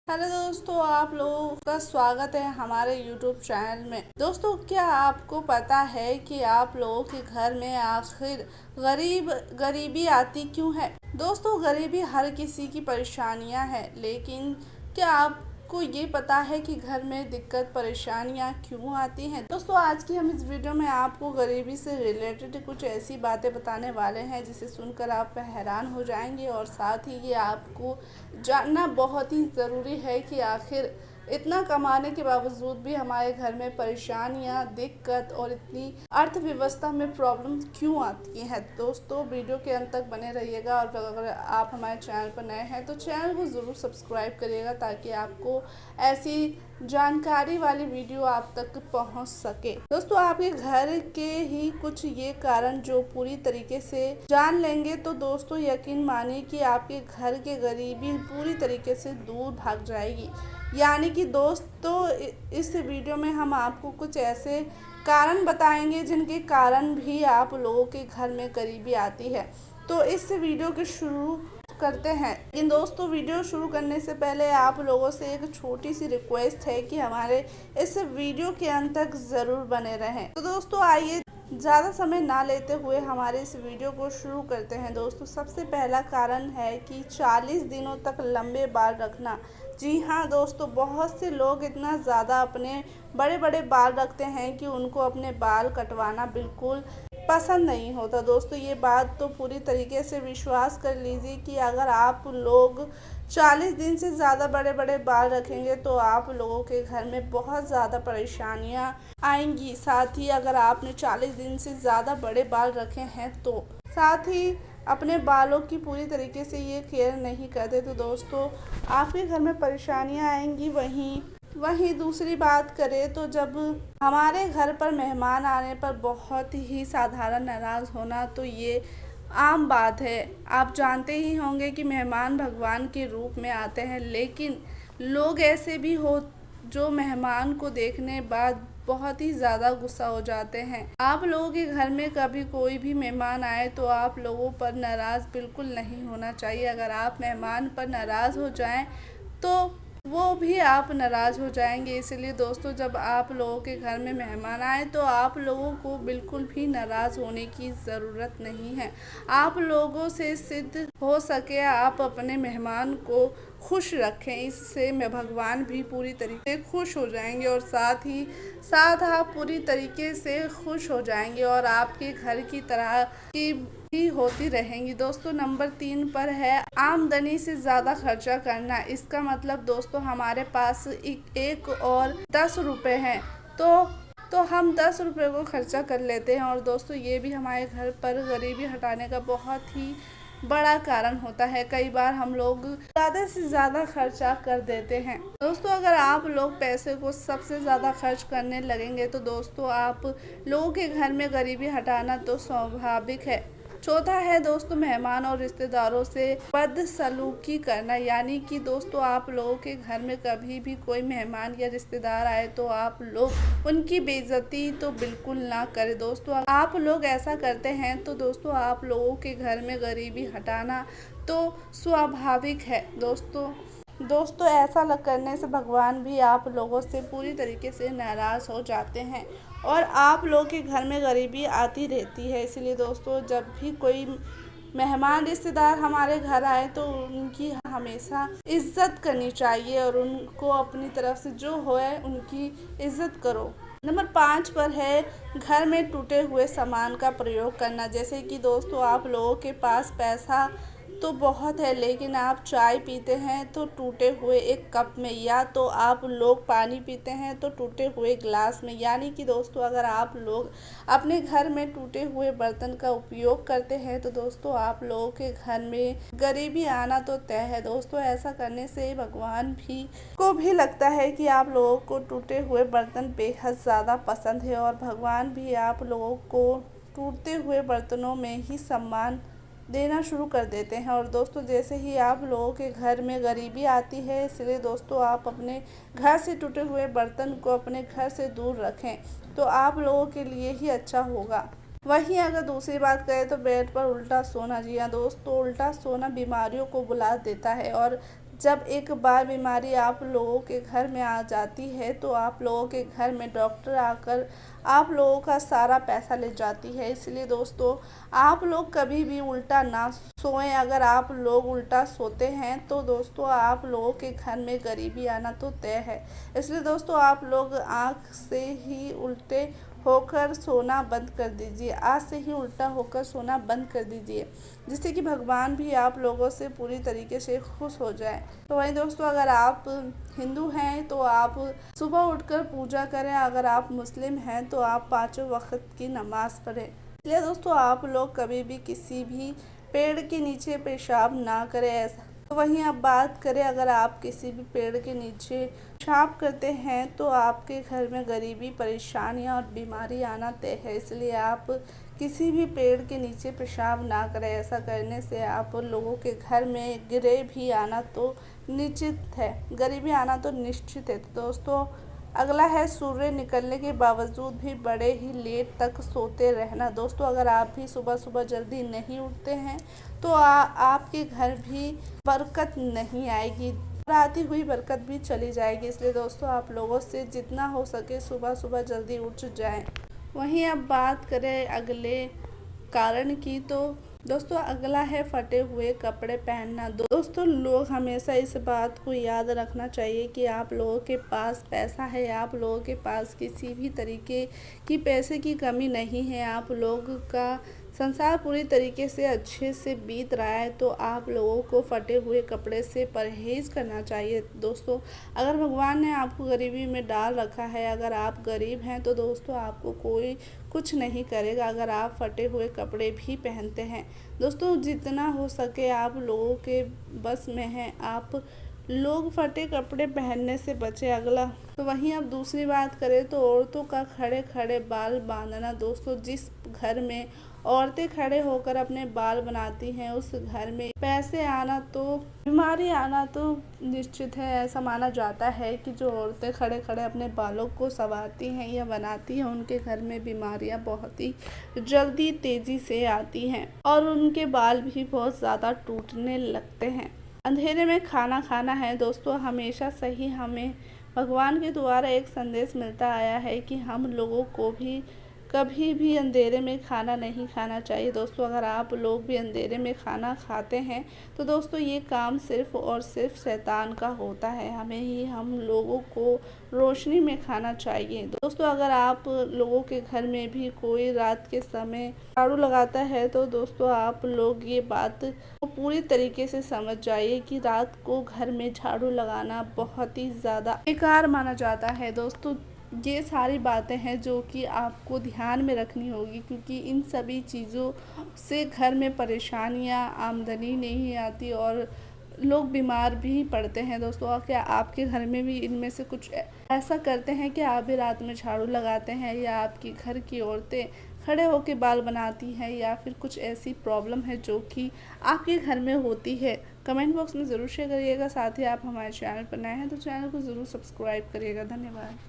Hello दोस्तों, आप लोगों का स्वागत है हमारे YouTube चैनल में। दोस्तों, क्या आपको पता है कि आप लोगों के घर में आखिर गरीबी आती क्यों है? दोस्तों, गरीबी हर किसी की परेशानियां है, लेकिन क्या आपको ये पता है कि घर में दिक्कत परेशानियां क्यों आती हैं? दोस्तों, आज की हम इस वीडियो में आपको गरीबी से रिलेटेड कुछ ऐसी बातें बताने वाले हैं जिसे सुनकर आप हैरान हो जाएंगे, और साथ ही ये आपको जानना बहुत ही ज़रूरी है कि आखिर इतना कमाने के बावजूद भी हमारे घर में परेशानियां, दिक्कत और इतनी अर्थव्यवस्था में प्रॉब्लम क्यों आती हैं। दोस्तों, वीडियो के अंत तक बने रहिएगा, और अगर आप हमारे चैनल पर नए हैं तो चैनल को ज़रूर सब्सक्राइब करिएगा ताकि आपको ऐसी जानकारी वाली वीडियो आप तक पहुंच सके। दोस्तों, आपके घर के ही कुछ ये कारण जो पूरी तरीके से जान लेंगे तो दोस्तों यकीन मानिए कि आपके घर के गरीबी पूरी तरीके से दूर भाग जाएगी। यानी कि दोस्तों, इस वीडियो में हम आपको कुछ ऐसे कारण बताएंगे जिनके कारण भी आप लोगों के घर में गरीबी आती है। तो इस वीडियो के शुरू करते हैं। लेकिन दोस्तों, वीडियो शुरू करने से पहले आप लोगों से एक छोटी सी रिक्वेस्ट है कि हमारे इस वीडियो के अंत तक ज़रूर बने रहें। तो दोस्तों, आइए ज़्यादा समय ना लेते हुए हमारे इस वीडियो को शुरू करते हैं। दोस्तों, सबसे पहला कारण है कि 40 दिनों तक लंबे बाल रखना। जी हाँ दोस्तों, बहुत से लोग इतना ज़्यादा अपने बड़े बड़े बाल रखते हैं कि उनको अपने बाल कटवाना बिल्कुल पसंद नहीं होता। दोस्तों, ये बात तो पूरी तरीके से विश्वास कर लीजिए कि अगर आप लोग 40 दिन से ज़्यादा बड़े बड़े बाल रखेंगे तो आप लोगों के घर में बहुत ज़्यादा परेशानियां आएंगी। साथ ही अगर आपने 40 दिन से ज़्यादा बड़े बाल रखे हैं तो साथ ही अपने बालों की पूरी तरीके से ये केयर नहीं करते तो दोस्तों आपके घर में परेशानियां आएंगी। वहीं दूसरी बात करें तो जब हमारे घर पर मेहमान आने पर बहुत ही साधारण नाराज़ होना तो ये आम बात है। आप जानते ही होंगे कि मेहमान भगवान के रूप में आते हैं, लेकिन लोग ऐसे भी हो जो मेहमान को देखने बाद बहुत ही ज़्यादा गुस्सा हो जाते हैं। आप लोगों के घर में कभी कोई भी मेहमान आए तो आप लोगों पर नाराज़ बिल्कुल नहीं होना चाहिए। अगर आप मेहमान पर नाराज़ हो जाएं तो वो भी आप नाराज़ हो जाएंगे। इसलिए दोस्तों, जब आप लोगों के घर में मेहमान आए तो आप लोगों को बिल्कुल भी नाराज़ होने की ज़रूरत नहीं है। आप लोगों से सिद्ध हो सके आप अपने मेहमान को खुश रखें, इससे मैं भगवान भी पूरी तरीके से खुश हो जाएंगे, और साथ आप पूरी तरीके से खुश हो जाएंगे और आपके घर की तरह की भी होती रहेंगी। दोस्तों, नंबर 3 पर है आमदनी से ज़्यादा खर्चा करना। इसका मतलब दोस्तों हमारे पास एक और 10 रुपये हैं तो हम 10 रुपये को खर्चा कर लेते हैं, और दोस्तों ये भी हमारे घर पर गरीबी हटाने का बहुत ही बड़ा कारण होता है। कई बार हम लोग ज़्यादा से ज़्यादा खर्चा कर देते हैं। दोस्तों, अगर आप लोग पैसे को सबसे ज़्यादा खर्च करने लगेंगे तो दोस्तों आप लोगों के घर में गरीबी हटाना तो स्वाभाविक है। चौथा है दोस्तों मेहमान और रिश्तेदारों से बदसलूकी करना। यानी कि दोस्तों आप लोगों के घर में कभी भी कोई मेहमान या रिश्तेदार आए तो आप लोग उनकी बेइज्जती तो बिल्कुल ना करें। दोस्तों, आप लोग ऐसा करते हैं तो दोस्तों आप लोगों के घर में गरीबी हटाना तो स्वाभाविक है। दोस्तों ऐसा करने से भगवान भी आप लोगों से पूरी तरीके से नाराज़ हो जाते हैं और आप लोगों के घर में गरीबी आती रहती है। इसलिए दोस्तों, जब भी कोई मेहमान रिश्तेदार हमारे घर आए तो उनकी हमेशा इज्जत करनी चाहिए और उनको अपनी तरफ से जो होए उनकी इज्जत करो। नंबर 5 पर है घर में टूटे हुए सामान का प्रयोग करना। जैसे कि दोस्तों आप लोगों के पास पैसा तो बहुत है, लेकिन आप चाय पीते हैं तो टूटे हुए एक कप में, या तो आप लोग पानी पीते हैं तो टूटे हुए ग्लास में। यानी कि दोस्तों अगर आप लोग अपने घर में टूटे हुए बर्तन का उपयोग करते हैं तो दोस्तों आप लोगों के घर में गरीबी आना तो तय है। दोस्तों, ऐसा करने से भगवान को भी लगता है कि आप लोगों को टूटे हुए बर्तन बेहद ज़्यादा पसंद है, और भगवान भी आप लोगों को टूटते हुए बर्तनों में ही सम्मान देना शुरू कर देते हैं। और दोस्तों, जैसे ही आप लोगों के घर में गरीबी आती है, इसलिए दोस्तों आप अपने घर से टूटे हुए बर्तन को अपने घर से दूर रखें तो आप लोगों के लिए ही अच्छा होगा। वहीं अगर दूसरी बात करें तो बेड पर उल्टा सोना। जी हाँ दोस्तों, उल्टा सोना बीमारियों को बुला देता है और जब एक बार बीमारी आप लोगों के घर में आ जाती है तो आप लोगों के घर में डॉक्टर आकर आप लोगों का सारा पैसा ले जाती है। इसलिए दोस्तों, आप लोग कभी भी उल्टा ना सोएं। अगर आप लोग उल्टा सोते हैं तो दोस्तों आप लोगों के घर में गरीबी आना तो तय है। इसलिए दोस्तों, आप लोग आँख से ही उल्टे होकर सोना बंद कर दीजिए। आज से ही उल्टा होकर सोना बंद कर दीजिए, जिससे कि भगवान भी आप लोगों से पूरी तरीके से खुश हो जाए। तो वहीं दोस्तों, अगर आप हिंदू हैं तो आप सुबह उठकर पूजा करें। अगर आप मुस्लिम हैं तो आप 5 वक्त की नमाज़ पढ़ें। इसलिए दोस्तों, आप लोग कभी भी किसी भी पेड़ के नीचे पेशाब ना करें। ऐसा तो वहीं अब बात करें, अगर आप किसी भी पेड़ के नीचे पेशाब करते हैं तो आपके घर में गरीबी, परेशानियां और बीमारी आना तय है। इसलिए आप किसी भी पेड़ के नीचे पेशाब ना करें। ऐसा करने से आप लोगों के घर में गरीबी आना तो निश्चित है, गरीबी आना तो निश्चित है। तो दोस्तों, अगला है सूर्य निकलने के बावजूद भी बड़े ही लेट तक सोते रहना। दोस्तों, अगर आप भी सुबह सुबह जल्दी नहीं उठते हैं तो आपके घर भी बरकत नहीं आएगी, आती हुई बरकत भी चली जाएगी। इसलिए दोस्तों, आप लोगों से जितना हो सके सुबह सुबह जल्दी उठ जाएं। वहीं अब बात करें अगले कारण की, तो दोस्तों अगला है फटे हुए कपड़े पहनना। दोस्तों, लोग हमेशा इस बात को याद रखना चाहिए कि आप लोगों के पास पैसा है, आप लोगों के पास किसी भी तरीके की पैसे की कमी नहीं है, आप लोग का संसार पूरी तरीके से अच्छे से बीत रहा है। तो आप लोगों को फटे हुए कपड़े से परहेज़ करना चाहिए। दोस्तों, अगर भगवान ने आपको गरीबी में डाल रखा है, अगर आप गरीब हैं तो दोस्तों आपको कोई कुछ नहीं करेगा अगर आप फटे हुए कपड़े भी पहनते हैं। दोस्तों, जितना हो सके आप लोगों के बस में है, आप लोग फटे कपड़े पहनने से बचे। अगला तो वहीं अब दूसरी बात करें तो औरतों का खड़े खड़े बाल बांधना। दोस्तों, जिस घर में औरतें खड़े होकर अपने बाल बनाती हैं उस घर में पैसे आना तो बीमारी आना तो निश्चित है। ऐसा माना जाता है कि जो औरतें खड़े खड़े अपने बालों को संवारती हैं या बनाती हैं उनके घर में बीमारियां बहुत ही जल्दी तेजी से आती हैं और उनके बाल भी बहुत ज़्यादा टूटने लगते हैं। अंधेरे में खाना खाना है। दोस्तों, हमेशा सही हमें भगवान के द्वारा एक संदेश मिलता आया है कि हम लोगों को भी कभी भी अंधेरे में खाना नहीं खाना चाहिए। दोस्तों, अगर आप लोग भी अंधेरे में खाना खाते हैं तो दोस्तों ये काम सिर्फ और सिर्फ शैतान का होता है। हमें ही हम लोगों को रोशनी में खाना चाहिए। दोस्तों, अगर आप लोगों के घर में भी कोई रात के समय झाड़ू लगाता है तो दोस्तों आप लोग ये बात को पूरी तरीके से समझ जाइए कि रात को घर में झाड़ू लगाना बहुत ही ज़्यादा बेकार माना जाता है। दोस्तों, ये सारी बातें हैं जो कि आपको ध्यान में रखनी होगी, क्योंकि इन सभी चीज़ों से घर में परेशानियां, आमदनी नहीं आती और लोग बीमार भी पड़ते हैं। दोस्तों, क्या आपके घर में भी इनमें से कुछ ऐसा करते हैं कि आप भी रात में झाड़ू लगाते हैं, या आपकी घर की औरतें खड़े होकर बाल बनाती हैं, या फिर कुछ ऐसी प्रॉब्लम है जो कि आपके घर में होती है? कमेंट बॉक्स में ज़रूर शेयर करिएगा। साथ ही आप हमारे चैनल पर नए हैं तो चैनल को ज़रूर सब्सक्राइब करिएगा। धन्यवाद।